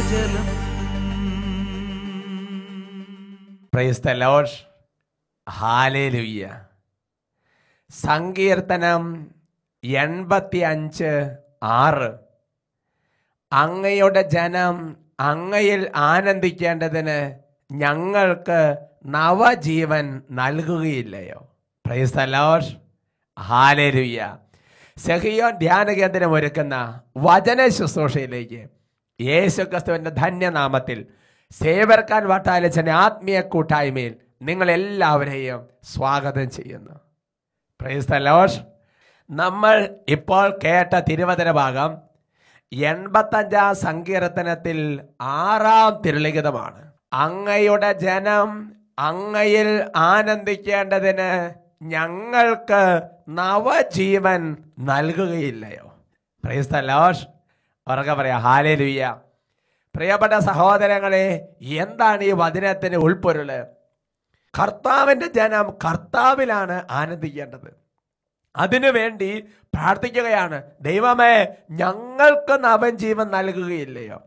ജീവജലം. Praise the lord. Hallelujah. സങ്കീർത്തനം 85:6. അങ്ങയുടെ ജനം അങ്ങയിൽ ആനന്ദിക്കേണ്ടതിന് ഞങ്ങൾക്ക് നവജീവൻ നൽകുകയില്ലയോ? Praise the lord. Hallelujah. Sehion ധ്യാന കേന്ദ്രം ഒരുക്കുന്ന വചന ശുശ്രൂഷയിലേക്ക് യേശുക്രിസ്തുവിന്റെ ധന്യനാമത്തിൽ സേവർക്കാൻ വട്ടാലച്ചന്റെ ആത്മീയ കൂട്ടായ്മയിൽ നിങ്ങളെല്ലാവരെയും സ്വാഗതം ചെയ്യുന്നു. Price the Lord. നമ്മൾ ഇപ്പോൾ കേട്ട തിരുവചന ഭാഗം 85 സങ്കീർത്തനത്തിൽ 6 തിരുലിഖിതമാണ്. അങ്ങയുടെ ജനം അങ്ങയിൽ ആനന്ദിക്കേണ്ടതിന് ഞങ്ങൾക്ക് നവജീവൻ നൽകുകയില്ലയോ? Praise the lord. ഉറക്കെ പറയാം ഹല്ലേലൂയ. പ്രിയപ്പെട്ട സഹോദരങ്ങളെ, എന്താണ് ഈ വചനത്തിന് ഉൾപ്പൊരുള്? കർത്താവിൻ്റെ ജനം കർത്താവിലാണ് ആനന്ദിക്കേണ്ടത്. അതിനുവേണ്ടി പ്രാർത്ഥിക്കുകയാണ്, ദൈവമേ ഞങ്ങൾക്ക് നവജീവൻ നൽകുകയില്ലയോ?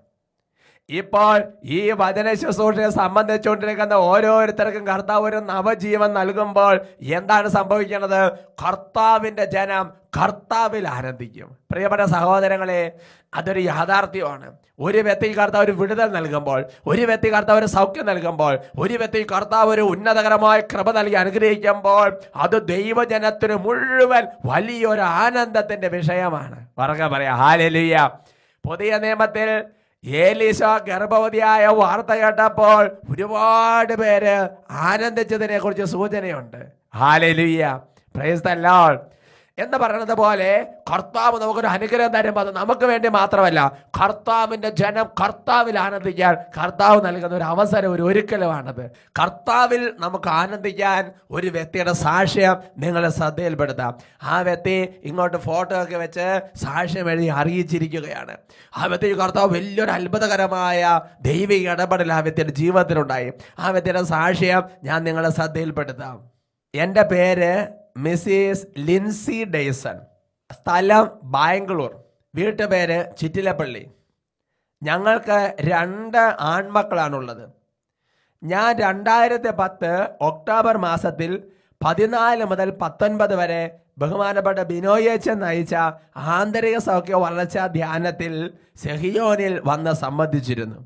ഇപ്പോൾ ഈ വചന ശുശ്രൂഷയെ സംബന്ധിച്ചുകൊണ്ടിരിക്കുന്ന ഓരോരുത്തർക്കും കർത്താവ് ഒരു നവജീവൻ നൽകുമ്പോൾ എന്താണ് സംഭവിക്കുന്നത്? കർത്താവിൻ്റെ ജനം കർത്താവിൽ ആനന്ദിക്കും. പ്രിയപ്പെട്ട സഹോദരങ്ങളെ, അതൊരു യാഥാർത്ഥ്യമാണ്. ഒരു വ്യക്തിക്ക് കർത്താവ് ഒരു വിടുതൽ നൽകുമ്പോൾ, ഒരു വ്യക്തിക്ക് കർത്താവ് ഒരു സൗഖ്യം നൽകുമ്പോൾ, ഒരു വ്യക്തിക്ക് കർത്താവ് ഒരു ഉന്നതകരമായ കൃപ നൽകി അനുഗ്രഹിക്കുമ്പോൾ അത് ദൈവജനത്തിന് മുഴുവൻ വലിയൊരു ആനന്ദത്തിന്റെ വിഷയമാണ്. ഉറക്കെ പറയാം ഹല്ലേലൂയ. പുതിയ നിയമത്തിൽ ഏലീശ ഗർഭവതിയായ വാർത്ത കേട്ടപ്പോൾ ഒരുപാട് പേര് ആനന്ദിച്ചതിനെ കുറിച്ച് സൂചനയുണ്ട്. ഹല്ലേലൂയ. Price the Lord. എന്ന് പറയുന്നത് പോലെ കർത്താവ് നമുക്കൊരു അനുഗ്രഹം തരുമ്പോൾ അത് നമുക്ക് വേണ്ടി മാത്രമല്ല, കർത്താവിൻ്റെ ജനം കർത്താവിൽ ആനന്ദിക്കാൻ കർത്താവ് നൽകുന്ന ഒരു അവസരം, ഒരു ഒരുക്കലുമാണത്. കർത്താവിൽ നമുക്ക് ആനന്ദിക്കാൻ ഒരു വ്യക്തിയുടെ സാക്ഷ്യം നിങ്ങളെ ശ്രദ്ധയിൽപ്പെടുത്താം. ആ വ്യക്തി ഇങ്ങോട്ട് ഫോട്ടോ ഒക്കെ വെച്ച് സാക്ഷ്യം എഴുതി അറിയിച്ചിരിക്കുകയാണ്. ആ വ്യക്തി കർത്താവ് വലിയൊരു അത്ഭുതകരമായ ദൈവിക ഇടപെടൽ ആ വ്യക്തിയുടെ ജീവിതത്തിലുണ്ടായി. ആ വ്യക്തിയുടെ സാക്ഷ്യം ഞാൻ നിങ്ങളെ ശ്രദ്ധയിൽപ്പെടുത്താം. എൻ്റെ പേര് മിസ്സിസ് ലിൻസി ഡെയ്സൺ. സ്ഥലം ബാംഗ്ലൂർ. വീട്ടുപേര് ചിറ്റിലപ്പള്ളി. ഞങ്ങൾക്ക് 2 ആൺമക്കളാണുള്ളത്. ഞാൻ 2010 ഒക്ടോബർ മാസത്തിൽ 14 മുതൽ 19 വരെ ബഹുമാനപ്പെട്ട ബിനോയേച്ചൻ നയിച്ച ആന്തരിക സൗഖ്യ വളർച്ചാ ധ്യാനത്തിൽ സെഹിയോനിൽ വന്ന് സംബന്ധിച്ചിരുന്നു.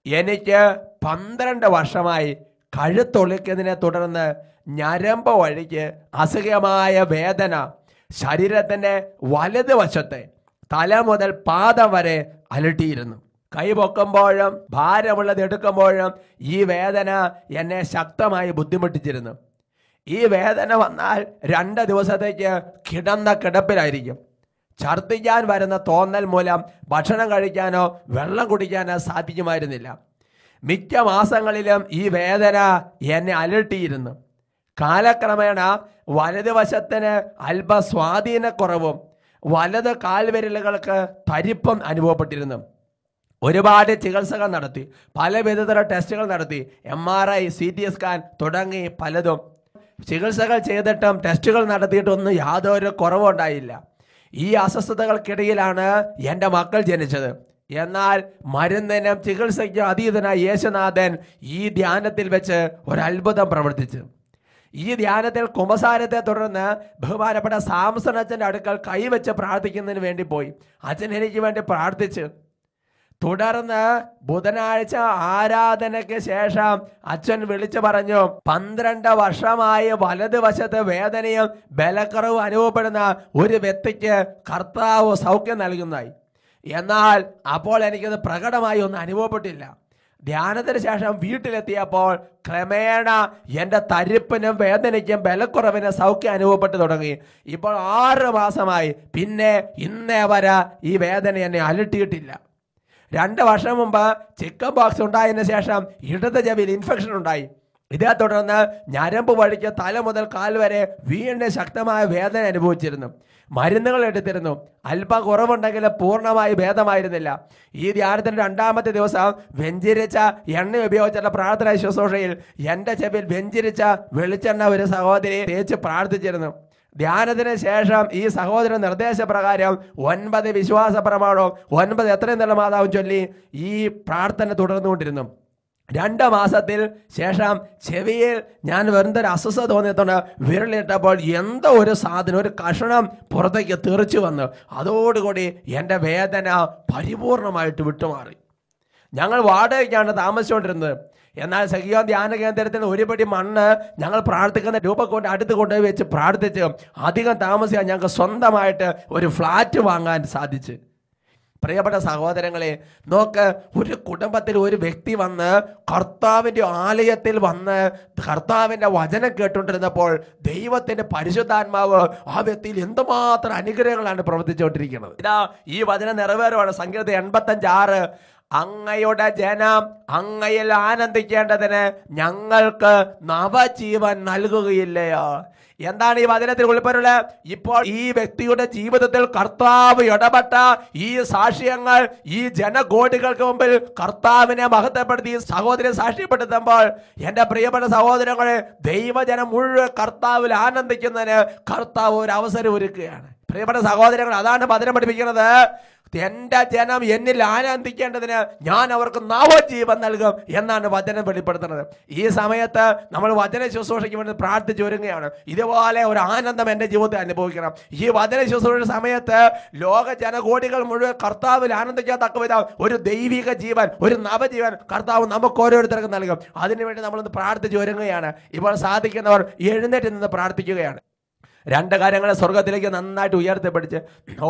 എനിക്ക് 12 വർഷമായി കഴുത്തൊളിക്കുന്നതിനെ തുടർന്ന് ഞരമ്പ് വഴിക്ക് അസുഖമായ വേദന ശരീരത്തിൻ്റെ വലതുവശത്തെ തല മുതൽ പാദം വരെ അലട്ടിയിരുന്നു. കൈ പൊക്കുമ്പോഴും ഭാരമുള്ളത് എടുക്കുമ്പോഴും ഈ വേദന എന്നെ ശക്തമായി ബുദ്ധിമുട്ടിച്ചിരുന്നു. ഈ വേദന വന്നാൽ 2 ദിവസത്തേക്ക് കിടന്ന കിടപ്പിലായിരിക്കും. ഛർദ്ദിക്കാൻ വരുന്ന തോന്നൽ മൂലം ഭക്ഷണം കഴിക്കാനോ വെള്ളം കുടിക്കാനോ സാധിക്കുമായിരുന്നില്ല. മിക്ക മാസങ്ങളിലും ഈ വേദന എന്നെ അലട്ടിയിരുന്നു. കാലക്രമേണ വലതുവശത്തിന് അല്പ സ്വാധീനക്കുറവും വലത് കാൽവിരലുകൾക്ക് തരിപ്പും അനുഭവപ്പെട്ടിരുന്നു. ഒരുപാട് ചികിത്സകൾ നടത്തി, പല വിധത്തിലുള്ള ടെസ്റ്റുകൾ നടത്തി, MRI, CT സ്കാൻ തുടങ്ങി പലതും ചികിത്സകൾ ചെയ്തിട്ടും ടെസ്റ്റുകൾ നടത്തിയിട്ടൊന്നും യാതൊരു കുറവുണ്ടായില്ല. ഈ അസ്വസ്ഥതകൾക്കിടയിലാണ് എൻ്റെ മക്കൾ ജനിച്ചത്. എന്നാൽ മരുന്നിനും ചികിത്സയ്ക്കും അതീതനായ യേശുനാഥൻ ഈ ധ്യാനത്തിൽ വെച്ച് ഒരു അത്ഭുതം പ്രവർത്തിച്ചു. ഈ ധ്യാനത്തിൽ കുമ്പസാരത്തെ തുടർന്ന് ബഹുമാനപ്പെട്ട സാംസൺ അച്ഛൻ്റെ അടുക്കൽ കൈവച്ച് പ്രാർത്ഥിക്കുന്നതിന് വേണ്ടി പോയി. അച്ഛൻ എനിക്ക് വേണ്ടി പ്രാർത്ഥിച്ചു. തുടർന്ന് ബുധനാഴ്ച ആരാധനയ്ക്ക് ശേഷം അച്ഛൻ വിളിച്ചു പറഞ്ഞു, 12 വർഷമായി വലതുവശത്ത് വേദനയും ബലക്കുറവും അനുഭവപ്പെടുന്ന ഒരു വ്യക്തിക്ക് കർത്താവ് സൗഖ്യം നൽകുന്നതായി. എന്നാൽ അപ്പോൾ എനിക്കത് പ്രകടമായി ഒന്നും അനുഭവപ്പെട്ടില്ല. ധ്യാനത്തിന് ശേഷം വീട്ടിലെത്തിയപ്പോൾ ക്രമേണ എൻ്റെ തരിപ്പിനും വേദനയ്ക്കും ബലക്കുറവിനും സൗഖ്യം അനുഭവപ്പെട്ടു തുടങ്ങി. ഇപ്പോൾ 6 മാസമായി. പിന്നെ ഇന്നേ വരെ ഈ വേദന എന്നെ അലട്ടിയിട്ടില്ല. 2 വർഷം മുമ്പ് ചിക്കൻ ബോക്സ് ഉണ്ടായതിനു ശേഷം ഇടത് ചെവിയിൽ ഇൻഫെക്ഷൻ ഉണ്ടായി. ഇതേ തുടർന്ന് ഞരമ്പ് വഴിക്ക് തല മുതൽ കാൽ വരെ വീണ്ടും ശക്തമായ വേദന അനുഭവിച്ചിരുന്നു. മരുന്നുകൾ എടുത്തിരുന്നു. അല്പം കുറവുണ്ടെങ്കിലും പൂർണ്ണമായി ഭേദമായിരുന്നില്ല. ഈ ധ്യാനത്തിൻ്റെ 2ാമത്തെ ദിവസം വെഞ്ചിരിച്ച എണ്ണ ഉപയോഗിച്ചുള്ള പ്രാർത്ഥന ശുശ്രൂഷയിൽ എൻ്റെ ചെവിയിൽ വെഞ്ചിരിച്ച വെളിച്ചെണ്ണ ഒരു സഹോദരി തേച്ച് പ്രാർത്ഥിച്ചിരുന്നു. ധ്യാനത്തിന് ശേഷം ഈ സഹോദര നിർദ്ദേശപ്രകാരം 9 വിശ്വാസ പ്രമാണവും 9 എത്രയും നല്ല മാതാവും ചൊല്ലി ഈ പ്രാർത്ഥന തുടർന്നുകൊണ്ടിരുന്നു. 2 മാസത്തിൽ ശേഷം ചെവിയിൽ ഞാൻ വെറുതൊരു അസ്വസ്ഥത തോന്നിയതുകൊണ്ട് വിരലിട്ടപ്പോൾ എന്തോ ഒരു സാധനം, ഒരു കഷണം പുറത്തേക്ക് തെറിച്ചു വന്നു. അതോടുകൂടി എൻ്റെ വേദന പരിപൂർണമായിട്ട് വിട്ടുമാറി. ഞങ്ങൾ വാടകയ്ക്കാണ് താമസിച്ചുകൊണ്ടിരുന്നത്. എന്നാൽ സഖിയോൻ ധ്യാന കേന്ദ്രത്തിൽ ഒരുപടി മണ്ണ് ഞങ്ങൾ പ്രാർത്ഥിക്കുന്ന രൂപക്കൊണ്ട് അടുത്ത് കൊണ്ടുപോയി വെച്ച് പ്രാർത്ഥിച്ച് അധികം താമസിക്കാൻ ഞങ്ങൾക്ക് സ്വന്തമായിട്ട് ഒരു ഫ്ലാറ്റ് വാങ്ങാൻ സാധിച്ചു. പ്രിയപ്പെട്ട സഹോദരങ്ങളെ, നോക്ക്, ഒരു കുടുംബത്തിൽ ഒരു വ്യക്തി വന്ന് കർത്താവിൻ്റെ ആലയത്തിൽ വന്ന് കർത്താവിൻ്റെ വചനം കേട്ടുകൊണ്ടിരുന്നപ്പോൾ ദൈവത്തിൻ്റെ പരിശുദ്ധാത്മാവ് ആ വ്യക്തിയിൽ എന്തുമാത്രം അനുഗ്രഹങ്ങളാണ് പ്രവർത്തിച്ചുകൊണ്ടിരിക്കുന്നത്. ഇതാ ഈ വചനം നിറവേറുവാണ്. സങ്കീർത്തനം 85:6, അങ്ങയുടെ ജനം അങ്ങയിൽ ആനന്ദിക്കേണ്ടതിന് ഞങ്ങൾക്ക് നവജീവൻ നൽകുകയില്ലയോ? എന്താണ് ഈ വചനത്തിൽ ഉൾപ്പെടുന്നത്? ഇപ്പോൾ ഈ വ്യക്തിയുടെ ജീവിതത്തിൽ കർത്താവ് ഇടപെട്ട ഈ സാക്ഷ്യങ്ങൾ ഈ ജനകോടികൾക്ക് മുമ്പിൽ കർത്താവിനെ മഹത്വപ്പെടുത്തി സഹോദരൻ സാക്ഷ്യപ്പെടുത്തുമ്പോൾ എൻ്റെ പ്രിയപ്പെട്ട സഹോദരങ്ങളെ, ദൈവജനം മുഴുവൻ കർത്താവിൽ ആനന്ദിക്കുന്നതിന് കർത്താവ് ഒരു അവസരം ഒരുക്കുകയാണ്. പ്രിയപ്പെട്ട സഹോദരങ്ങൾ, അതാണ് വചനം പഠിപ്പിക്കുന്നത്. എൻ്റെ ജനം എന്നിൽ ആനന്ദിക്കേണ്ടതിന് ഞാൻ അവർക്ക് നവജീവൻ നൽകും എന്നാണ് വചനം വെളിപ്പെടുത്തുന്നത്. ഈ സമയത്ത് നമ്മൾ വചന ശുശ്രൂഷയ്ക്ക് വേണ്ടി പ്രാർത്ഥിച്ചു ഒരുങ്ങുകയാണ്. ഇതുപോലെ ഒരു ആനന്ദം എൻ്റെ ജീവിതത്തിൽ അനുഭവിക്കണം. ഈ വചന ശുശ്രൂഷ സമയത്ത് ലോക ജനകോടികൾ മുഴുവൻ കർത്താവിൽ ആനന്ദിക്കാൻ തക്ക വിധം ഒരു ദൈവിക ജീവൻ, ഒരു നവജീവൻ കർത്താവ് നമുക്ക് ഓരോരുത്തർക്കും നൽകും. അതിനുവേണ്ടി നമ്മളൊന്ന് പ്രാർത്ഥിച്ചു ഒരുങ്ങുകയാണ്. ഇപ്പോൾ സാധിക്കുന്നവർ എഴുന്നേറ്റ് നിന്ന് പ്രാർത്ഥിക്കുകയാണ്. 2 കാര്യങ്ങളെ സ്വർഗത്തിലേക്ക് നന്നായിട്ട് ഉയർത്തിപ്പിടിച്ച്,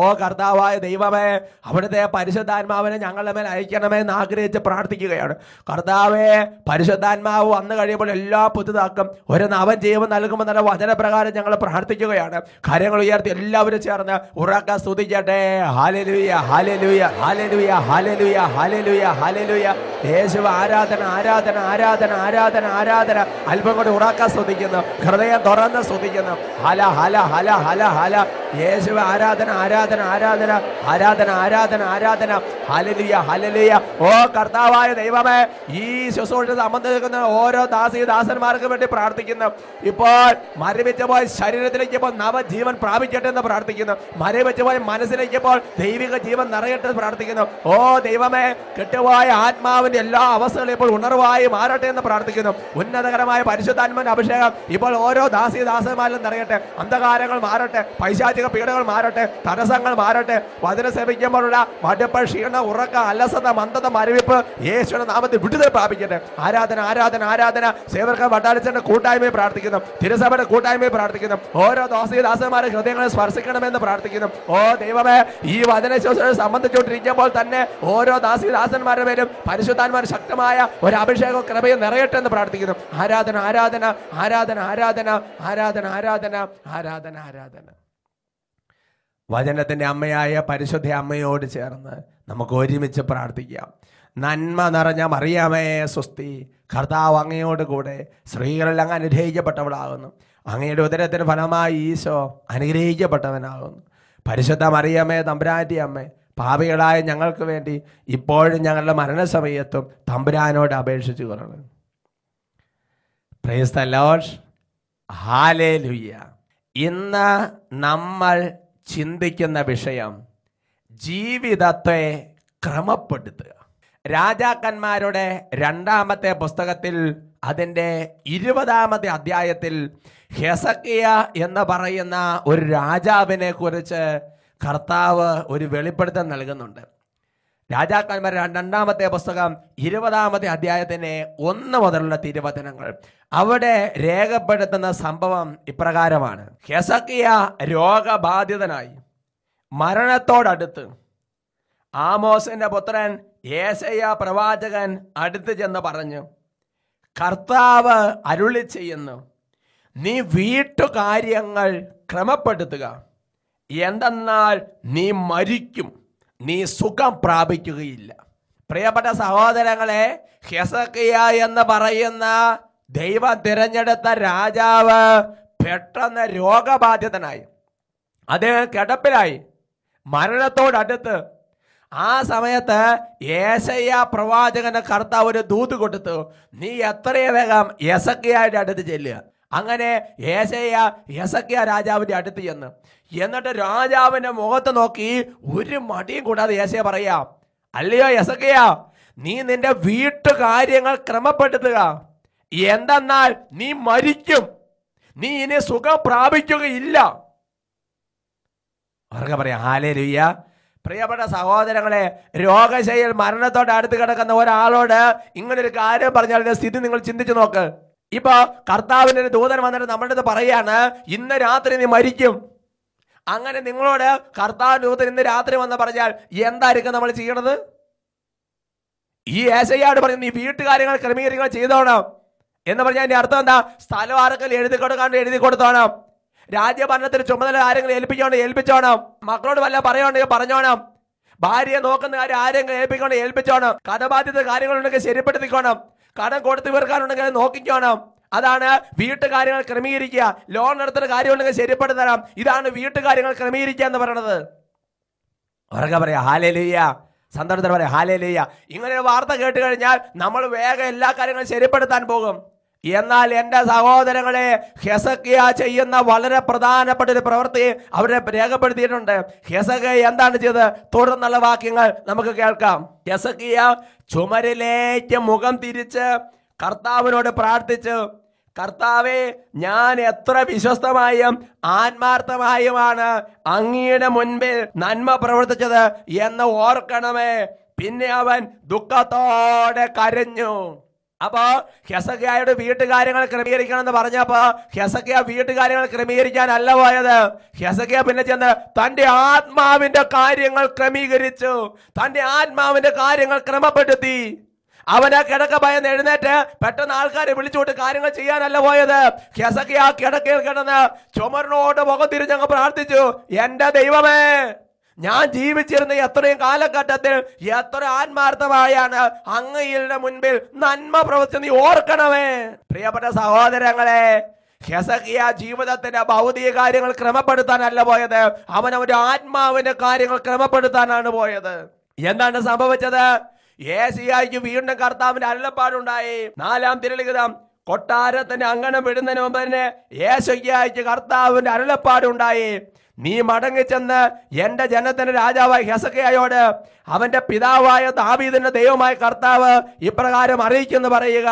ഓ കർത്താവായ ദൈവമേ, അവിടുത്തെ പരിശുദ്ധാത്മാവിനെ ഞങ്ങളുടെ മേൽ അയക്കണമേ എന്ന് ആഗ്രഹിച്ച് പ്രാർത്ഥിക്കുകയാണ്. കർത്താവേ, പരിശുദ്ധാത്മാവ് വന്നു കഴിയുമ്പോൾ എല്ലാം പുതുതാക്കും, ഒരു നവജീവൻ നൽകുമെന്നുള്ള വചനപ്രകാരം ഞങ്ങൾ പ്രാർത്ഥിക്കുകയാണ്. കാര്യങ്ങൾ ഉയർത്തി എല്ലാവരും ചേർന്ന് ഉറക്കെ സ്തുതിക്കട്ടെ. Hallelujah, hallelujah, hallelujah, hallelujah, hallelujah, hallelujah. യേശുവേ, ആരാധന, ആരാധന, ആരാധന, ആരാധന, ആരാധന. അല്പം കൂടി ഉറക്കെ സ്തുതിക്കുന്നു, ഹൃദയം തുറന്ന് സ്തുതിക്കുന്നു. ഹല ഹല ഹല ഹല ഹല. യേശുവേ, ആരാധന, ആരാധന, ആരാധന, ആരാധന, ആരാധന, ആരാധന. Hallelujah, hallelujah. ഓ കർത്താവായ ദൈവമേ, ഈ ശുശ്രൂഷ സംബന്ധിക്കുന്ന ഓരോ ദാസന്മാർക്ക് വേണ്ടി പ്രാർത്ഥിക്കുന്നു. ഇപ്പോൾ മരവിച്ചു പോയ ശരീരത്തിലേക്ക് ഇപ്പോൾ നവജീവൻ പ്രാപിക്കട്ടെ എന്ന് പ്രാർത്ഥിക്കുന്നു. മരവിച്ചു പോയ മനസ്സിലേക്ക് ഇപ്പോൾ ദൈവിക ജീവൻ നിറയട്ടെ എന്ന് പ്രാർത്ഥിക്കുന്നു. ഓ ദൈവമേ, കെട്ടുപോയ ആത്മാവിന്റെ എല്ലാ അവസ്ഥകളും ഇപ്പോൾ ഉണർവായി മാറട്ടെ എന്ന് പ്രാർത്ഥിക്കുന്നു. ഉന്നതകരമായ പരിശുദ്ധാത്മാവിന്റെ അഭിഷേകം ഇപ്പോൾ ഓരോ ദാസന്മാരിലും നിറയട്ടെ. അന്ധകാരങ്ങൾ മാറട്ടെ, പൈശാചിക പീഡകൾ മാറട്ടെ, തടസ്സങ്ങൾ മാറട്ടെ. വചനം സേവിക്കുമ്പോഴുള്ള മടുപ്പ്, ക്ഷീണം, ഉറക്ക, അലസത, മന്ദത, മരവിപ്പ് യേശുവിന്റെ നാമത്തിൽ വിടുതൽ പ്രാപിക്കട്ടെ. ആരാധന, ആരാധന, ആരാധന. സേവക വട്ടാളിച്ചന്റെ കൂട്ടായ്മയെ പ്രാർത്ഥിക്കുന്നു, തിരുസഭയുടെ കൂട്ടായ്മയെ പ്രാർത്ഥിക്കുന്നു. ഓരോ ദാസന്മാരെ ഹൃദയങ്ങളെ സ്പർശിക്കണമെന്ന് പ്രാർത്ഥിക്കുന്നു. ഓ ദൈവമേ, ഈ വചന ശുശ്രൂഷ സംബന്ധിച്ചുകൊണ്ടിരിക്കുമ്പോൾ തന്നെ ഓരോ ദാസന്മാരുടെ പേരും പരിശുദ്ധാത്മാർ ശക്തമായ ഒരു അഭിഷേകവും കൃപയും നിറയട്ടെ എന്ന് പ്രാർത്ഥിക്കുന്നു. ആരാധന, ആരാധന, ആരാധന, ആരാധന, ആരാധന, ആരാധന, ആരാധന, ആരാധന. വചനത്തിൻ്റെ അമ്മയായ പരിശുദ്ധ അമ്മയോട് ചേർന്ന് നമുക്ക് ഒരുമിച്ച് പ്രാർത്ഥിക്കാം. നന്മ നിറഞ്ഞ മറിയാമേ സ്വസ്തി, കർത്താവ് അങ്ങയോട് കൂടെ സ്ത്രീകളിൽ അങ്ങ് അനുഗ്രഹിക്കപ്പെട്ടവളാകുന്നു. അങ്ങയുടെ ഉദരത്തിന് ഫലമായി ഈശോ അനുഗ്രഹിക്കപ്പെട്ടവനാകുന്നു. പരിശുദ്ധ മറിയാമേ, തമ്പുരാൻ്റെ അമ്മേ, പാപികളായ ഞങ്ങൾക്ക് വേണ്ടി ഇപ്പോഴും ഞങ്ങളുടെ മരണസമയത്തും തമ്പുരാനോട് അപേക്ഷിച്ചു കൊള്ളണം. Price the lord. ഹല്ലേലൂയ. ഇന്ന് നമ്മൾ ചിന്തിക്കുന്ന വിഷയം ജീവിതത്തെ ക്രമപ്പെടുത്തുക. രാജാക്കന്മാരുടെ 2-ാമത്തെ പുസ്തകത്തിൽ അതിൻ്റെ 20-ാമത്തെ അധ്യായത്തിൽ ഹെസക്കിയ എന്ന് പറയുന്ന ഒരു രാജാവിനെ കുറിച്ച് കർത്താവ് ഒരു വെളിപ്പെടുത്തൽ നൽകുന്നുണ്ട്. രാജാക്കന്മാർ 2-ാമത്തെ പുസ്തകം 20-ാമത്തെ അധ്യായത്തിന് 1 മുതലുള്ള തിരുവചനങ്ങൾ അവിടെ രേഖപ്പെടുത്തുന്ന സംഭവം ഇപ്രകാരമാണ്. ഹെസക്കിയ രോഗബാധിതനായി മരണത്തോടടുത്ത് ആമോസിന്റെ പുത്രൻ യേശയ്യ പ്രവാചകൻ അടുത്ത് ചെന്ന് പറഞ്ഞു, കർത്താവ് അരുളി ചെയ്യുന്നു, നീ വീട്ടുകാര്യങ്ങൾ ക്രമപ്പെടുത്തുക, എന്തെന്നാൽ നീ മരിക്കും, നീ സുഖം പ്രാപിക്കുകയില്ല. പ്രിയപ്പെട്ട സഹോദരങ്ങളെ, ഹെസക്കിയ എന്ന് പറയുന്ന ദൈവം തിരഞ്ഞെടുത്ത രാജാവ് പെട്ടെന്ന് രോഗബാധിതനായി, അദ്ദേഹം കിടപ്പിലായി, മരണത്തോടടുത്ത്. ആ സമയത്ത് യേശയ്യ പ്രവാചകന് കർത്താവ് ഒരു ദൂത് കൊടുത്തു, നീ എത്രയും വേഗം ഹെസക്കിയയുടെ അടുത്ത് ചെല്ലുക. അങ്ങനെ യെസക്കിയാ രാജാവിന്റെ അടുത്ത് ചെന്ന്, എന്നിട്ട് രാജാവിന്റെ മുഖത്ത് നോക്കി ഒരു മടിയും കൂടാതെ യെശയ്യാ പറയാം, അല്ലയോ യെസക്കിയാ, നീ നിന്റെ വീട്ടുകാര്യങ്ങൾ ക്രമപ്പെടുത്തുക. എന്തെന്നാൽ നീ മരിക്കും, നീ ഇനി സുഖം പ്രാപിക്കുകയില്ല. അവർക്ക് പറയാം ഹല്ലേലൂയ. പ്രിയപ്പെട്ട സഹോദരങ്ങളെ, രോഗശൈലിയിൽ മരണത്തോട് അടുത്ത് കിടക്കുന്ന ഒരാളോട് ഇങ്ങനൊരു കാര്യം പറഞ്ഞാൽ സ്ഥിതി നിങ്ങൾ ചിന്തിച്ചു നോക്ക്. ഇപ്പൊ കർത്താവിന്റെ ഒരു ദൂതൻ വന്നിട്ട് നമ്മുടെ അടുത്ത് പറയാണ്, ഇന്ന് രാത്രി നീ മരിക്കും. അങ്ങനെ നിങ്ങളോട് കർത്താവിന്റെ ദൂതൻ ഇന്ന് രാത്രി വന്ന് പറഞ്ഞാൽ എന്തായിരിക്കും നമ്മൾ ചെയ്യണത്? ഈ യെശയ്യായോട് പറഞ്ഞു, നീ വീട്ടുകാര്യങ്ങൾ ക്രമീകരിക്കുക ചെയ്തോണം എന്ന് പറഞ്ഞാൽ അതിന്റെ അർത്ഥം എന്താ? സ്ഥലം ആരെങ്കിലും എഴുതി കൊടുക്കാണ്ട് എഴുതി കൊടുത്തോണം. രാജ്യഭരണത്തിന് ചുമതല ആരെങ്കിലും ഏൽപ്പിച്ചോണം. മക്കളോട് വല്ല പറയുകയാണെങ്കിൽ പറഞ്ഞോണം. ഭാര്യയെ നോക്കുന്ന കാര്യം ആരെങ്കിലും ഏൽപ്പിച്ചോണം. കടബാധ്യത കാര്യങ്ങളുണ്ടെങ്കിൽ ശരിപ്പെടുത്തിക്കോണം. കടം കൊടുത്തു തീർക്കാനുണ്ടെങ്കിൽ നോക്കിക്കോണം. അതാണ് വീട്ടുകാര്യങ്ങൾ ക്രമീകരിക്കുക. ലോൺ എടുത്തുന്ന കാര്യമുണ്ടെങ്കിൽ ശരിപ്പെടുത്തണം. ഇതാണ് വീട്ടുകാര്യങ്ങൾ ക്രമീകരിക്കുക എന്ന് പറയുന്നത്. അവർക്ക് പറയാം ഹല്ലേലൂയ, സന്തോഷത്തോടെ പറയാം ഹല്ലേലൂയ. ഇങ്ങനെ ഒരു വാർത്ത കേട്ട് കഴിഞ്ഞാൽ നമ്മൾ വേഗം എല്ലാ കാര്യങ്ങളും ശരിപ്പെടുത്താൻ പോകും. എന്നാൽ എൻ്റെ സഹോദരങ്ങളെ, യെസക്കിയാ ചെയ്യുന്ന വളരെ പ്രധാനപ്പെട്ട ഒരു പ്രവൃത്തി അവരെ രേഖപ്പെടുത്തിയിട്ടുണ്ട്. യെസക്കിയാ എന്താണ് ചെയ്തത്? തുടർന്നുള്ള വാക്യങ്ങൾ നമുക്ക് കേൾക്കാം. യെസക്കിയാ ചുമരിലേക്ക് മുഖം തിരിച്ച് കർത്താവിനോട് പ്രാർത്ഥിച്ചു, കർത്താവേ, ഞാൻ എത്ര വിശ്വസ്തമായും ആത്മാർത്ഥമായുമാണ് അങ്ങയുടെ മുൻപിൽ നന്മ പ്രവർത്തിച്ചത് എന്ന് ഓർക്കണമേ. പിന്നെ അവൻ ദുഃഖത്തോടെ കരഞ്ഞു. അപ്പോ യെസക്കിയായുടെ വീട്ടുകാര്യങ്ങൾ ക്രമീകരിക്കണം എന്ന് പറഞ്ഞപ്പോ യെസക്കിയാ വീട്ടുകാര്യങ്ങൾ ക്രമീകരിക്കാനല്ല പോയത്. യെസക്കിയാ പിന്നെ ചെന്ന് തന്റെ ആത്മാവിന്റെ കാര്യങ്ങൾ ക്രമീകരിച്ചു. തന്റെ ആത്മാവിന്റെ കാര്യങ്ങൾ ക്രമപ്പെടുത്തി. അവന് കിടക്ക ഭയന്ന് എഴുന്നേറ്റ് പെട്ടെന്ന് ആൾക്കാരെ വിളിച്ചുകൊണ്ട് കാര്യങ്ങൾ ചെയ്യാനല്ല പോയത്. യെസക്കിയാ കിടക്കയിൽ കിടന്ന് ചുമരിനോട് മുഖം തിരിഞ്ഞങ്ങ് പ്രാർത്ഥിച്ചു, എന്റെ ദൈവമേ, ഞാൻ ജീവിച്ചിരുന്ന എത്രയും കാലഘട്ടത്തിൽ എത്ര ആത്മാർത്ഥമായാണ് അങ്ങയുടെ മുൻപിൽ നന്മ പ്രവർത്തിച്ച് നീ ഓർക്കണമേ. പ്രിയപ്പെട്ട സഹോദരങ്ങളെ, യെസക്കിയാ ജീവിതത്തിന്റെ ഭൗതിക കാര്യങ്ങൾ ക്രമപ്പെടുത്താനല്ല പോയത്, അവനവന്റെ ആത്മാവിന്റെ കാര്യങ്ങൾ ക്രമപ്പെടുത്താനാണ് പോയത്. എന്താണ് സംഭവിച്ചത്? യെശയ്യായ്ക്ക് വീണ്ടും കർത്താവിന്റെ അരുളപ്പാടുണ്ടായി. 4-ാം തിരുലിഖിതം കൊട്ടാരത്തിന് അങ്കണം വിടുന്നതിന് മുമ്പ് തന്നെ യെശയ്യായ്ക്ക് കർത്താവിന്റെ അരുളപ്പാടുണ്ടായി. നീ മടങ്ങിച്ചെന്ന് എന്റെ ജനത്തിന്റെ രാജാവായ യെസക്കിയായോട് അവന്റെ പിതാവായ ദാവീദിന്റെ ദൈവമായ കർത്താവ് ഇപ്രകാരം അറിയിക്കുന്നു പറയുക,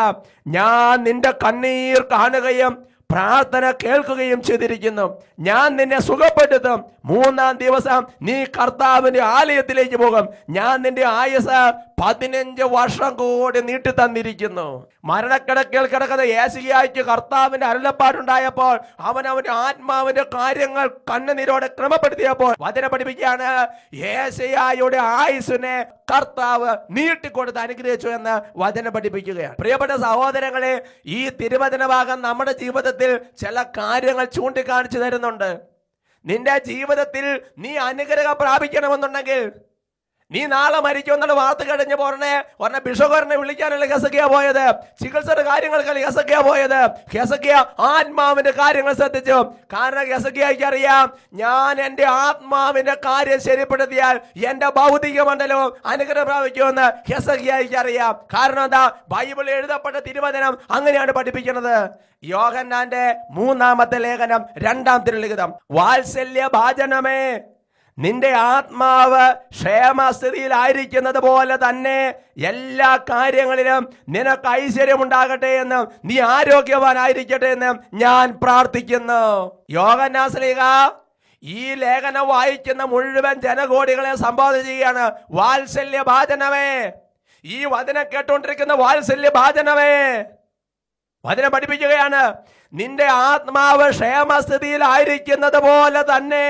ഞാൻ നിന്റെ കണ്ണീർ കാണുകയും പ്രാർത്ഥന കേൾക്കുകയും ചെയ്തിരിക്കുന്നു. ഞാൻ നിന്നെ സുഖപ്പെടുത്തും. 3-ാം ദിവസം നീ കർത്താവിന്റെ ആലയത്തിലേക്ക് പോകും. ഞാൻ നിന്റെ ആയുസ് 15 വർഷം കൂടി നീട്ടി തന്നിരിക്കുന്നു. മരണക്കിടക്കയിൽ കിടക്കുന്ന യെശയ്യായ്ക്ക് കർത്താവിന്റെ അരുളപ്പാടുണ്ടായപ്പോൾ അവനവന്റെ ആത്മാവിന്റെ കാര്യങ്ങൾ കണ്ണുനീരോടെ ക്രമപ്പെടുത്തിയപ്പോൾ വചനം പഠിപ്പിക്കുകയാണ്, യെശയ്യായുടെ ആയുസ്സിനെ കർത്താവ് നീട്ടിക്കൊടുത്ത് അനുഗ്രഹിച്ചു എന്ന് വചനം പഠിപ്പിക്കുകയാണ്. പ്രിയപ്പെട്ട സഹോദരങ്ങളെ, ഈ തിരുവചന ഭാഗം നമ്മുടെ ജീവിതത്തിൽ ചില കാര്യങ്ങൾ ചൂണ്ടിക്കാണിച്ചു തരുന്നുണ്ട്. നിന്റെ ജീവിതത്തിൽ നീ അനുഗ്രഹം പ്രാപിക്കണമെന്നുണ്ടെങ്കിൽ, നീ നാളെ മരിക്കുമെന്നുള്ള വാർത്ത കഴിഞ്ഞ് പറഞ്ഞ ബിഷോകറിനെ വിളിക്കാനുള്ള യെസക്കിയാ പോയത്, ചികിത്സയുടെ കാര്യങ്ങൾക്ക് യെസക്കിയാ പോയത്. യെസക്കിയാ ആത്മാവിന്റെ കാര്യങ്ങൾ ശ്രദ്ധിച്ചു. കാരണം യെസക്കിയായ്ക്ക് അറിയാം, ഞാൻ എന്റെ ആത്മാവിന്റെ കാര്യം ശരിപ്പെടുത്തിയാൽ എന്റെ ഭൗതിക മണ്ഡലവും അനുഗ്രഹം പ്രാപിക്കുമെന്ന് യെസക്കിയായ്ക്ക് അറിയാം. കാരണം എന്താ? ബൈബിൾ എഴുതപ്പെട്ട തിരുവചനം അങ്ങനെയാണ് പഠിപ്പിക്കുന്നത്. യോഹന്നാന്റെ 3-ാമത്തെ ലേഖനം 2-ാം തിരുലിഖിതം, വാത്സല്യ ഭാജനമേ, നിന്റെ ആത്മാവ് ക്ഷേമസ്ഥിതിയിലായിരിക്കുന്നത് പോലെ തന്നെ എല്ലാ കാര്യങ്ങളിലും നിനക്ക് ഐശ്വര്യമുണ്ടാകട്ടെ എന്നും നീ ആരോഗ്യവാനായിരിക്കട്ടെ എന്നും ഞാൻ പ്രാർത്ഥിക്കുന്നു. യോഹന്നാൻ ശ്ലീഹ ഈ ലേഖനം വായിക്കുന്ന മുഴുവൻ ജനകോടികളെ സംബോധന ചെയ്യുകയാണ്. വാത്സല്യ ഭാജനമേ, ഈ വചനം കേട്ടുകൊണ്ടിരിക്കുന്ന വാത്സല്യ ഭാജനമേ, വചനം പഠിപ്പിക്കുകയാണ്, നിന്റെ ആത്മാവ് ക്ഷേമസ്ഥിതിയിലായിരിക്കുന്നത് പോലെ തന്നെ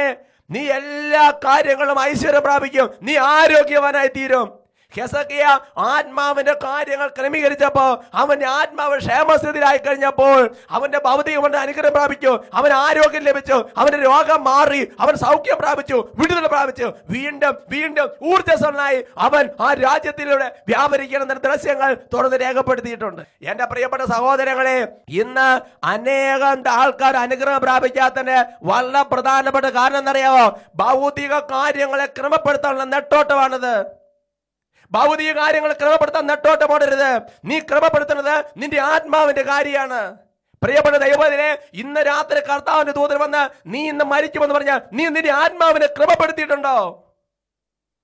നീ എല്ലാ കാര്യങ്ങളും ഐശ്വര്യം പ്രാപിക്കും, നീ ആരോഗ്യവാനായി തീരും. യെസക്കിയാ ആത്മാവിന്റെ കാര്യങ്ങൾ ക്രമീകരിച്ചപ്പോൾ അവന്റെ ആത്മാവ് ക്ഷേമസ്ഥിതിയിലായി കഴിഞ്ഞപ്പോൾ അവന്റെ ഭൗതികമായ അനുഗ്രഹം പ്രാപിച്ചു, അവൻ ആരോഗ്യം ലഭിച്ചു, അവന്റെ രോഗം മാറി, അവൻ സൗഖ്യം പ്രാപിച്ചു, വിടുതൽ പ്രാപിച്ചു. വീണ്ടും വീണ്ടും ഊർജ്ജസ്വലനായി അവൻ ആ രാജ്യത്തിലൂടെ വ്യാപരിക്കുന്ന ദൃശ്യങ്ങൾ തുറന്ന് രേഖപ്പെടുത്തിയിട്ടുണ്ട്. എന്റെ പ്രിയപ്പെട്ട സഹോദരങ്ങളെ, ഇന്ന് അനേകം ആൾക്കാർ അനുഗ്രഹം പ്രാപിക്കാത്തതിന് വളരെ പ്രധാനപ്പെട്ട കാരണം എന്നറിയാമോ? ഭൗതിക കാര്യങ്ങളെ ക്രമപ്പെടുത്താനുള്ള നെട്ടോട്ടമാണിത്. ഭൗതിക കാര്യങ്ങൾ ക്രമപ്പെടുത്താൻ നെട്ടോട്ടം ഓടരുത്. നീ ക്രമപ്പെടുത്തുന്നത് നിന്റെ ആത്മാവിന്റെ കാര്യമാണ്. പ്രിയപ്പെട്ട ദൈവത്തിനെ, ഇന്ന് രാത്രി കർത്താവിന്റെ ദൂതൻ വന്ന് നീ ഇന്ന് മരിക്കുമെന്ന് പറഞ്ഞാൽ നീ നിന്റെ ആത്മാവിനെ ക്രമപ്പെടുത്തിയിട്ടുണ്ടോ?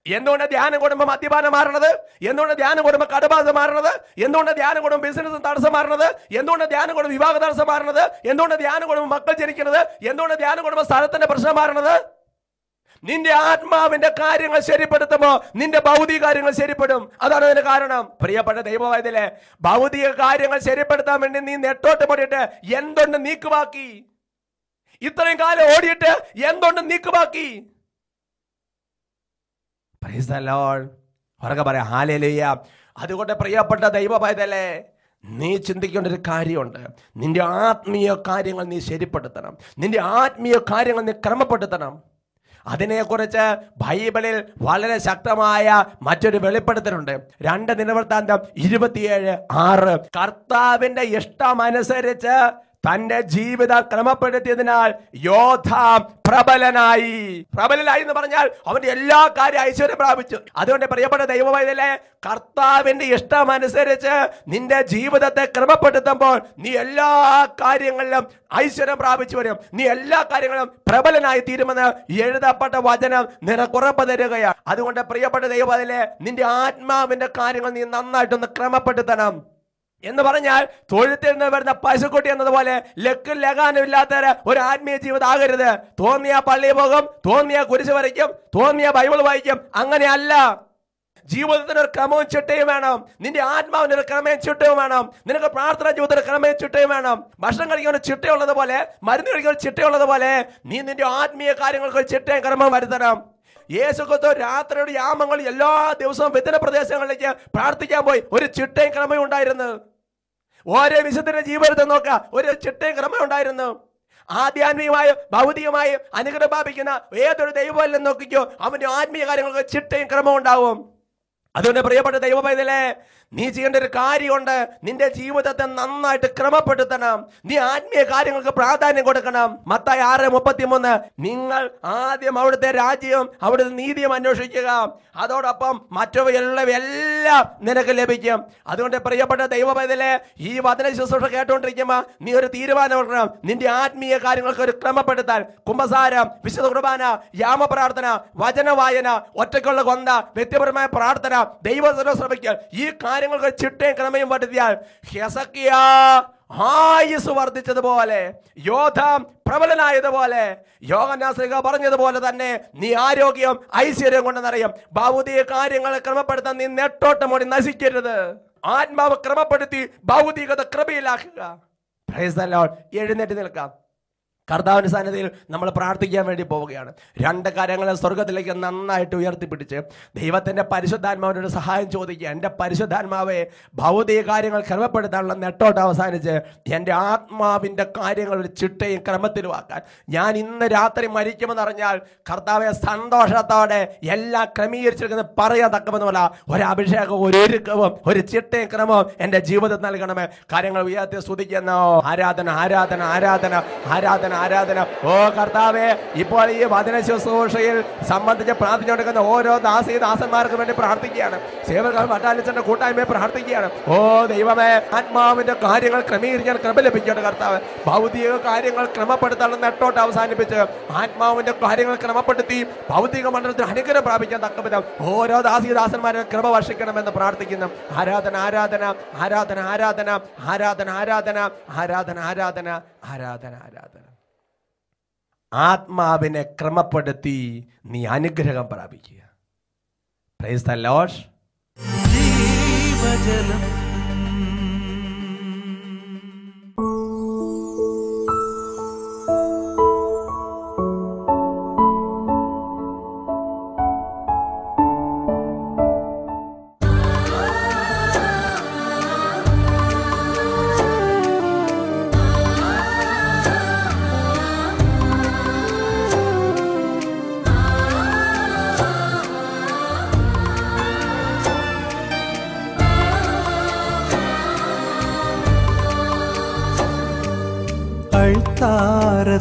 എന്തുകൊണ്ട് ധ്യാനം കൂടുമ്പോൾ മദ്യപാനം മാറണത്? എന്തുകൊണ്ട് ധ്യാനം കൂടുമ്പോൾ കടബാധ മാറണത്? എന്തുകൊണ്ട് ധ്യാനം കൂടുമ്പോൾ ബിസിനസ് തടസ്സം മാറണത്? എന്തുകൊണ്ട് ധ്യാനം കൂടുമ്പോൾ വിവാഹ തടസ്സം മാറണത്? എന്തുകൊണ്ട് ധ്യാനം കൂടുമ്പോൾ മക്കൾ ജനിക്കുന്നത്? എന്തുകൊണ്ട് ധ്യാനം കൂടുമ്പോൾ സ്ഥലത്തിന്റെ പ്രശ്നം മാറണത്? നിന്റെ ആത്മാവിന്റെ കാര്യങ്ങൾ ശരിപ്പെടുത്തുമ്പോൾ നിന്റെ ഭൗതിക കാര്യങ്ങൾ ശരിപ്പെടും. അതാണ് അതിന് കാരണം. പ്രിയപ്പെട്ട ദൈവവൈദ്യലെ, ഭൗതിക കാര്യങ്ങൾ ശരിപ്പെടുത്താൻ വേണ്ടി നീ നെട്ടോട്ട് ഓടിയിട്ട് എന്തുകൊണ്ട് നീക്കുവാക്കി? ഇത്രയും കാലം ഓടിയിട്ട് എന്തുകൊണ്ട് നീക്കുവാക്കി? Price the lord. ഉറക്കെ പറയാം ഹല്ലേലൂയ. അതുകൊണ്ട് പ്രിയപ്പെട്ട ദൈവവൈദ്യലെ, നീ ചിന്തിക്കേണ്ട ഒരു കാര്യമുണ്ട്. നിന്റെ ആത്മീയ കാര്യങ്ങൾ നീ ശരിപ്പെടുത്തണം. നിന്റെ ആത്മീയ കാര്യങ്ങൾ നീ ക്രമപ്പെടുത്തണം. അതിനെക്കുറിച്ച് ബൈബിളിൽ വളരെ ശക്തമായ മറ്റൊരു വെളിപ്പെടുത്തലുണ്ട്. 2 ദിനവൃത്താന്തം 27:6. കർത്താവിന്റെ ഇഷ്ടമനുസരിച്ച് തന്റെ ജീവിതം ക്രമപ്പെടുത്തിയതിനാൽ യോഥാം പ്രബലനായി എന്ന് പറഞ്ഞാൽ അവന്റെ എല്ലാ കാര്യം ഐശ്വര്യം പ്രാപിച്ചു. അതുകൊണ്ട് പ്രിയപ്പെട്ട ദൈവവൈദ്യലെ, കർത്താവിന്റെ ഇഷ്ടമനുസരിച്ച് നിന്റെ ജീവിതത്തെ ക്രമപ്പെടുത്തുമ്പോൾ നീ എല്ലാ കാര്യങ്ങളിലും ഐശ്വര്യം പ്രാപിച്ചു വരും. നീ എല്ലാ കാര്യങ്ങളും പ്രബലനായി തീരുമെന്ന് എഴുതപ്പെട്ട വചനം നിനക്ക് ഉറപ്പ് തരികയാണ്. അതുകൊണ്ട് പ്രിയപ്പെട്ട ദൈവവൈദ്യലെ, നിന്റെ ആത്മാവിന്റെ കാര്യങ്ങൾ നീ നന്നായിട്ടൊന്ന് ക്രമപ്പെടുത്തണം. എന്ന് പറഞ്ഞാൽ തൊഴുത്തിൽ നിന്ന് വരുന്ന പശുക്കുട്ടി എന്നതുപോലെ ലക്കും ലഗാനും ഇല്ലാത്ത ഒരു ആത്മീയ ജീവിതം ആകരുത്. തോന്നിയ പള്ളി പോകും, തോന്നിയ കുരിശ് വരയ്ക്കും, തോന്നിയ ബൈബിൾ വായിക്കും. അങ്ങനെയല്ല. ജീവിതത്തിന് ഒരു ക്രമവും ചിട്ടയും വേണം. നിന്റെ ആത്മാവിന് ഒരു ക്രമവും ചിട്ടയും വേണം. നിനക്ക് പ്രാർത്ഥന ജീവിതത്തിന് ക്രമവും ചിട്ടയും വേണം. ഭക്ഷണം കഴിക്കാൻ ഒരു ചിട്ടയുള്ളത് പോലെ, മരുന്ന് കഴിക്കാൻ ഒരു ചിട്ടയുള്ളത് പോലെ നീ നിന്റെ ആത്മീയ കാര്യങ്ങൾക്ക് ഒരു ചിട്ടയും ക്രമവും വരുത്തണം. യേശുക്രിസ്തു രാത്രിയുടെ യാമങ്ങളിൽ എല്ലാ ദിവസവും വിവിധ പ്രദേശങ്ങളിലേക്ക് പ്രാർത്ഥിക്കാൻ പോയി. ഒരു ചിട്ടയും ക്രമവും ഉണ്ടായിരുന്നു. ഓരോ വിശുദ്ധന്റെ ജീവിതത്തെ നോക്കുക, ഒരു ചിട്ടയും ക്രമം ഉണ്ടായിരുന്നു. ആധ്യാത്മികമായും ഭൗതികമായും അനുഗ്രഹം പ്രാപിക്കുന്ന ഏതൊരു ദൈവമല്ലെന്ന് നോക്കിക്കോ, അവന്റെ ആത്മീയ കാര്യങ്ങൾക്ക് ചിട്ടയും ക്രമം ഉണ്ടാവും. അതുകൊണ്ട് പ്രിയപ്പെട്ട ദൈവപൈതലേ, നീ ചെയ്യേണ്ട ഒരു കാര്യമുണ്ട്. നിന്റെ ജീവിതത്തെ നന്നായിട്ട് ക്രമപ്പെടുത്തണം. നീ ആത്മീയ കാര്യങ്ങൾക്ക് പ്രാധാന്യം കൊടുക്കണം. മത്തായി 6:33. നിങ്ങൾ ആദ്യം അവിടുത്തെ രാജ്യവും അവിടുത്തെ നീതിയും അന്വേഷിക്കുക, അതോടൊപ്പം മറ്റവയെല്ലാം നിനക്ക് ലഭിക്കും. അതുകൊണ്ട് പ്രിയപ്പെട്ട ദൈവപൈതലേ, ഈ വചന ശുശ്രൂഷ കേട്ടുകൊണ്ടിരിക്കുമ്പോ നീ ഒരു തീരുമാനം എടുക്കണം. നിന്റെ ആത്മീയ കാര്യങ്ങൾക്ക് ഒരു ക്രമപ്പെടുത്താൻ കുമ്പസാരം, വിശുദ്ധ കുർബാന, യാമപ്രാർത്ഥന, വചന വായന, ഒറ്റയ്ക്കുള്ള കൊന്ത, വ്യക്തിപരമായ പ്രാർത്ഥന, ദൈവത്തിനെ ശ്രമിക്കൽ, ഈ കാര്യങ്ങൾക്ക് ചിട്ടയും ക്രമയും പഠിത്തിയാൽ ഹെസക്കിയാ ആയുസ് വർദ്ധിച്ചതുപോലെ, യോധാം പ്രബലനായതുപോലെ, യോഹന്നാൻ ശ്ലീഹ പറഞ്ഞതുപോലെ തന്നെ നീ ആരോഗ്യം ഐശ്വര്യം കൊണ്ട് നിറയും. ഭൗതിക കാര്യങ്ങളെ ക്രമപ്പെടുത്താൻ നീ നെട്ടോട്ടമോടി നശിക്കരുത്. ആത്മാവ് ക്രമപ്പെടുത്തി ഭൗതികത കൃപയിലാക്കുക. Praise the lord. എഴുന്നേറ്റ് നിൽക്കാം. കർത്താവിന്റെ സന്നിധിയിൽ നമ്മൾ പ്രാർത്ഥിക്കാൻ വേണ്ടി പോവുകയാണ്. 2 കരങ്ങളെ സ്വർഗത്തിലേക്ക് നന്നായിട്ട് ഉയർത്തിപ്പിടിച്ച് ദൈവത്തിന്റെ പരിശുദ്ധാത്മാവിനോട് സഹായം ചോദിക്കുക. എൻ്റെ പരിശുദ്ധാത്മാവെ, ഭൗതിക കാര്യങ്ങൾ ക്രമപ്പെടുത്താനുള്ള നെട്ടോട്ട് അവസാനിച്ച് എൻ്റെ ആത്മാവിൻ്റെ കാര്യങ്ങൾ ഒരു ചിട്ടയും ക്രമത്തിലുമാക്കാൻ ഞാൻ ഇന്ന് രാത്രി മരിക്കുമെന്നറിഞ്ഞാൽ കർത്താവെ സന്തോഷത്തോടെ എല്ലാം ക്രമീകരിച്ചിരിക്കുന്നത് പറയാൻ തക്കമെന്നുമല്ല, ഒരു അഭിഷേകവും ഒരു ഒരുക്കവും ഒരു ചിട്ടയും ക്രമവും എൻ്റെ ജീവിതത്തിൽ നൽകണമേ. കാര്യങ്ങൾ ഉയർത്തി സ്തുതിക്കുന്നു. ആരാധന ആരാധന ആരാധന ആരാധന ആരാധന. ഓ കർത്താവേ, ഇപ്പോൾ ഈ വചന ശുശ്രൂഷയിൽ സംബന്ധിച്ച് പ്രാർത്ഥിച്ചുകൊണ്ടിരിക്കുന്ന ഓരോ ദാസന്മാർക്ക് വേണ്ടി പ്രാർത്ഥിക്കുകയാണ്. സേവകർ വട്ടാലിച്ചന്റെ കൂട്ടായ്മയെ പ്രാർത്ഥിക്കുകയാണ്. ഓ ദൈവമേ, ആത്മാവിന്റെ കാര്യങ്ങൾ ക്രമീകരിക്കാൻ കൃപ ലഭിക്കട്ടെ കർത്താവ്. ഭൗതിക കാര്യങ്ങൾ ക്രമപ്പെടുത്താനുള്ള നെട്ടോട്ട് അവസാനിപ്പിച്ച് ആത്മാവിന്റെ കാര്യങ്ങൾ ക്രമപ്പെടുത്തി ഭൗതിക മണ്ഡലത്തിൽ അനുഗ്രഹം പ്രാപിക്കാൻ തക്കവിധം ഓരോ ദാസന്മാരെ കൃപ വർഷിക്കണമെന്ന് പ്രാർത്ഥിക്കുന്നു. ആരാധന ആരാധന ആരാധന ആരാധന ആരാധന ആരാധന ആരാധന ആരാധന ആരാധന ആരാധന. ആത്മാവിനെ ക്രമപ്പെടുത്തി നീ അനുഗ്രഹം പ്രാപിക്കുക. Praise the lord. ജീവജലം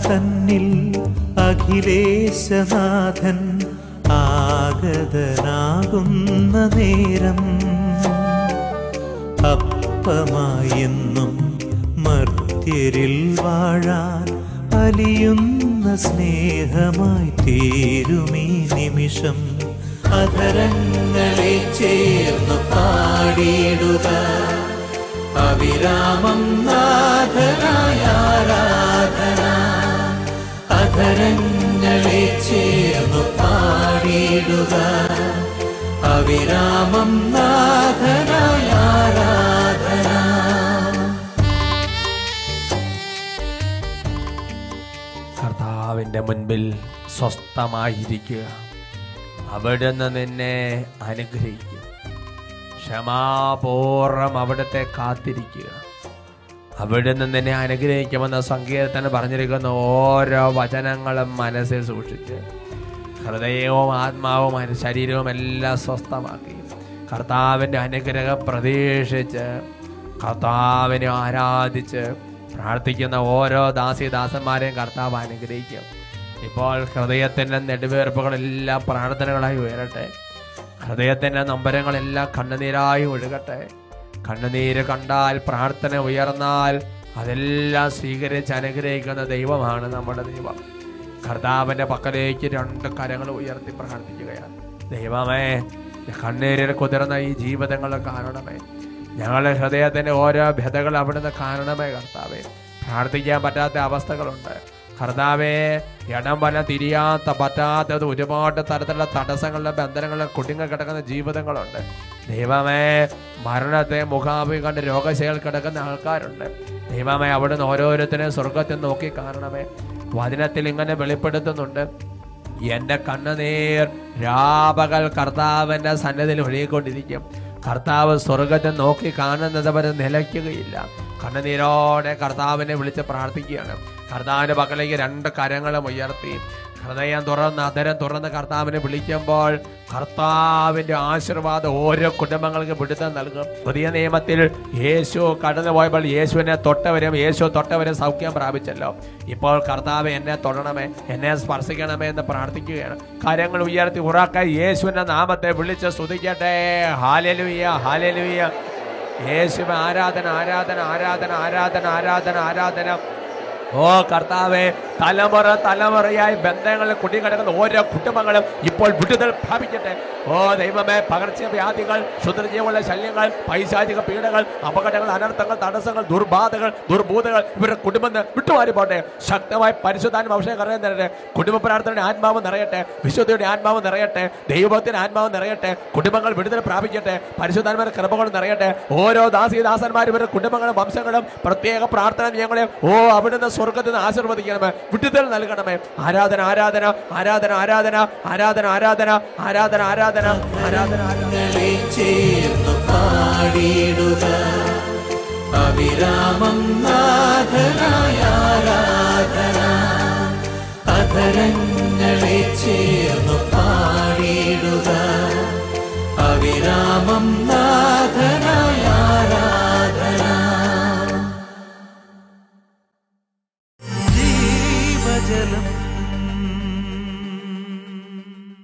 തന്നിൽ അഖിലേശനാഥൻ ആഗതനാകുന്ന നേരം അപ്പമായെന്നും മർത്യനായെന്നും നിത്യരിൽ വാഴാൻ അലിയുന്ന സ്നേഹമായി തീരുമീ നിമിഷം. അധരങ്ങളെ ചേർന്നു പാടിയിടുക അവിരാമം നാഥനായ ആരാധന. അധരങ്ങളെ ചേർന്നു പാടിയിടുക അവിരാമം നാഥനായ ആരാധന. കർത്താവിൻ്റെ മുൻപിൽ സ്വസ്ഥമായിരിക്കുക. അവിടുന്ന് നിന്നെ അനുഗ്രഹിക്കും. ക്ഷമാപൂർവം അവിടുത്തെ കാത്തിരിക്കുക. അവിടുന്ന് നിന്നെ അനുഗ്രഹിക്കുമെന്ന സങ്കീർത്തനം പറഞ്ഞിരിക്കുന്ന ഓരോ വചനങ്ങളും മനസ്സിൽ സൂക്ഷിച്ച് ഹൃദയവും ആത്മാവും ശരീരവും എല്ലാം സ്വസ്ഥമാക്കി കർത്താവിൻ്റെ അനുഗ്രഹം പ്രതീക്ഷിച്ച് കർത്താവിനെ ആരാധിച്ച് പ്രാർത്ഥിക്കുന്ന ഓരോ ദാസിദാസന്മാരെയും കർത്താവ് അനുഗ്രഹിക്കും. ഇപ്പോൾ ഹൃദയത്തിൻ്റെ നെടുവേർപ്പുകളെല്ലാം പ്രാർത്ഥനകളായി ഉയരട്ടെ. ഹൃദയത്തിൻ്റെ നൊമ്പരങ്ങളെല്ലാം കണ്ണുനീരായി ഒഴുകട്ടെ. കണ്ണുനീര് കണ്ടാൽ, പ്രാർത്ഥന ഉയർന്നാൽ അതെല്ലാം സ്വീകരിച്ച് അനുഗ്രഹിക്കുന്ന ദൈവമാണ് നമ്മുടെ ദൈവം. കർത്താവിൻ്റെ പക്കലേക്ക് 2 കരങ്ങൾ ഉയർത്തി പ്രാർത്ഥിക്കുകയാണ്. ദൈവമേ, കണ്ണീരിൽ കുതിർന്ന ഈ ജീവിതങ്ങൾ കാണണമേ. ഞങ്ങളുടെ ഹൃദയത്തിൻ്റെ ഓരോ വ്യഥകൾ അവിടുന്ന് കാണണമേ കർത്താവേ. പ്രാർത്ഥിക്കാൻ പറ്റാത്ത അവസ്ഥകളുണ്ട് കർത്താവേ. ഇടം വലം തിരിയാത്ത പറ്റാത്തത് ഒരുപാട് തരത്തിലുള്ള തടസ്സങ്ങളിലും ബന്ധനങ്ങളിലും കുടുങ്ങി കിടക്കുന്ന ജീവിതങ്ങളുണ്ട്. ദൈവമേ, മരണത്തെ മുഖാമുഖം കണ്ട് രോഗശൈലികൾ കിടക്കുന്ന ആൾക്കാരുണ്ട്. ദൈവമേ, അവിടുന്ന് ഓരോരുത്തരെയും സ്വർഗത്തിൽ നോക്കി കാണണമേ. വചനത്തിൽ ഇങ്ങനെ വെളിപ്പെടുത്തുന്നുണ്ട്, എൻ്റെ കണ്ണുനീർ രാപകൽ കർത്താവിൻ്റെ സന്നിധിയിൽ ഒഴുകിക്കൊണ്ടിരിക്കും. കർത്താവ് സ്വർഗത്തെ നോക്കി കാണുന്നത് വരെ നിലയ്ക്കുകയില്ല. കണ്ണുനീരോടെ കർത്താവിനെ വിളിച്ച് പ്രാർത്ഥിക്കുകയാണ്. കർത്താവിൻ്റെ പക്കലേക്ക് 2 കരങ്ങളും ഉയർത്തി ഹൃദയം തുറന്ന് അധരം തുറന്ന് കർത്താവിനെ വിളിക്കുമ്പോൾ കർത്താവിൻ്റെ ആശീർവാദം ഓരോ കുടുംബങ്ങൾക്ക് വിടുതൽ നൽകും. പുതിയ നിയമത്തിൽ യേശു കടന്നു പോയപ്പോൾ യേശു തൊട്ടവരെ സൗഖ്യം പ്രാപിച്ചല്ലോ. ഇപ്പോൾ കർത്താവ് എന്നെ തൊടണമേ, എന്നെ സ്പർശിക്കണമേ എന്ന് പ്രാർത്ഥിക്കുകയാണ്. കരങ്ങൾ ഉയർത്തി ഉറക്കെ യേശുവിൻ്റെ നാമത്തെ വിളിച്ച് സ്തുതിക്കട്ടെ. Hallelujah, hallelujah. യേശുവേ, ആരാധന, ആരാധന, ആരാധന, ആരാധന, ആരാധന, ആരാധന. ഓ കർത്താവേ, തലമുറയായി ബന്ധങ്ങളിൽ കുടികിടക്കുന്ന ഓരോ കുടുംബങ്ങളും ഇപ്പോൾ വിടുതൽ പ്രാപിക്കട്ടെ. ഓ ദൈവമേ, പകർച്ചവ്യാധികൾ, ക്ഷുദ്രജീവികളുടെ ശല്യങ്ങൾ, പൈശാചിക പീഡകൾ, അപകടങ്ങൾ, അനർത്ഥങ്ങൾ, തടസ്സങ്ങൾ, ദുർബാധകൾ, ദുർഭൂതകൾ ഇവരുടെ കുടുംബം വിട്ടുമാറി പോട്ടെ. ശക്തമായി പരിശുദ്ധാത്മ അഭിഷേകം കറയാൻ തരട്ടെ. കുടുംബ പ്രാർത്ഥനയുടെ ആത്മാവ് നിറയട്ടെ. വിശുദ്ധിയുടെ ആത്മാവ് നിറയട്ടെ. ദൈവത്തിന്റെ ആത്മാവ് നിറയട്ടെ. കുടുംബങ്ങൾ വിടുതൽ പ്രാപിക്കട്ടെ. പരിശുദ്ധാത്മാവിന്റെ കൃപകൾ നിറയട്ടെ. ഓരോ ദാസന്മാരും ഇവരുടെ കുടുംബങ്ങളും വംശങ്ങളും പ്രത്യേക പ്രാർത്ഥന ഞങ്ങളെ അവിടുന്ന് സ്വർഗത്തിൽ നിന്ന് ആശീർവദിക്കണമേ, വിടുതൽ നൽകണമേ. ആരാധന, ആരാധന, ആരാധന, ആരാധന, ആരാധന, ആരാധന, ആരാധന, ആരാധന, ആരാധന, അവിരാമം നാഥനായ ആരാധന. അധരങ്ങളെ